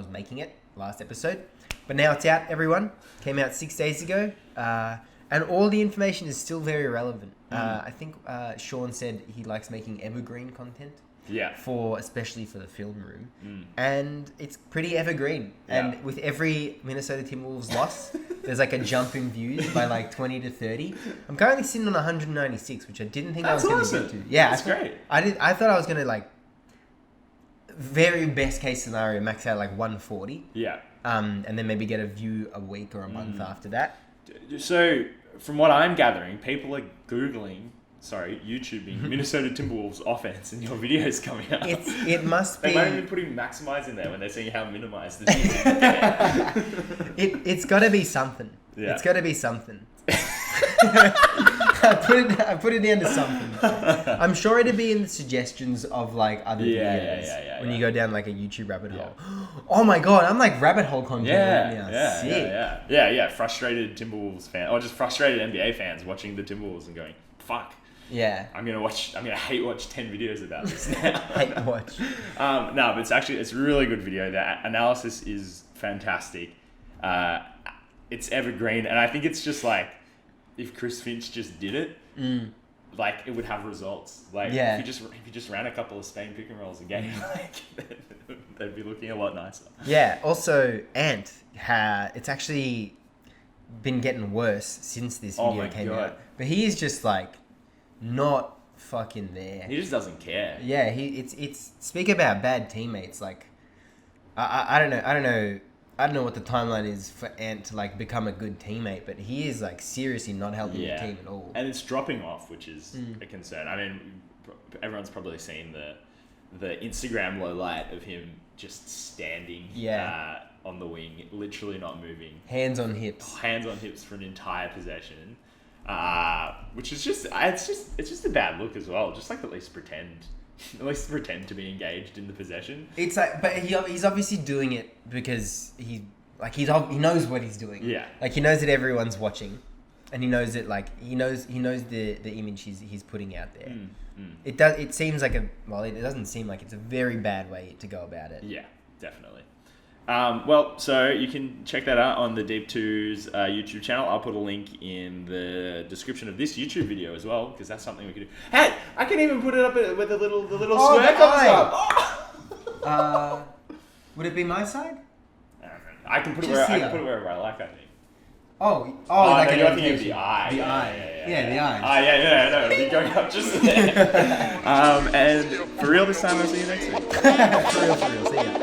making it last episode. But now it's out, everyone. Came out 6 days ago. And all the information is still very relevant. I think Sean said he likes making evergreen content.
Yeah.
Especially for the film room. And it's pretty evergreen.
Yeah.
And with every Minnesota Timberwolves loss, there's like a jump in views by like 20 to 30. I'm currently sitting on 196, which I didn't think I was going to get to. Yeah,
that's great.
I thought I was going to very best case scenario max out 140.
Yeah.
And then maybe get a view a week or a month after that.
So from what I'm gathering, people are YouTubing Minnesota Timberwolves offense, and your videos coming up.
It must be.
They might have been putting maximize in there when they're saying how minimize the team.
It's got to be something.
Yeah.
It's got to be something. I put it down to something. I'm sure it'd be in the suggestions of other videos when you go down a YouTube rabbit hole. Oh my god, I'm rabbit hole content right now.
Yeah. Frustrated Timberwolves fan, or just frustrated NBA fans watching the Timberwolves and going, "Fuck."
Yeah.
I'm gonna hate watch 10 videos about this now.
Hate watch.
No, but it's a really good video. The analysis is fantastic. It's evergreen, and I think it's just if Chris Finch just did it, it would have results. If you just ran a couple of Spain pick and rolls a game, they'd be looking a lot nicer.
Yeah. Also, Ant, it's actually been getting worse since this video came out. But he is just not fucking there.
He just doesn't care.
Yeah. It's speak about bad teammates. I don't know. I don't know what the timeline is for Ant to become a good teammate, but he is seriously not helping the team at all.
And it's dropping off, which is a concern. I mean, everyone's probably seen the Instagram low light of him just standing on the wing, literally not moving.
Hands on hips
for an entire possession, which is it's just a bad look as well. Just at least pretend to be engaged in the possession.
It's but he's obviously doing it because he knows what he's doing.
Yeah.
He knows that everyone's watching, and he knows that he knows the image he's putting out there. It seems it doesn't seem like it's a very bad way to go about it.
Yeah, definitely. So you can check that out on the Deep 2's YouTube channel. I'll put a link in the description of this YouTube video as well, because that's something we could do. Hey, I can even put it up with the little square comes up.
Would it be my side?
I can put it wherever I like, I think.
Oh,
you're thinking of the eye.
The eye. Yeah, the eye.
No, it'll be going up just there. And for real this time, I'll see you next week.
For real, see ya.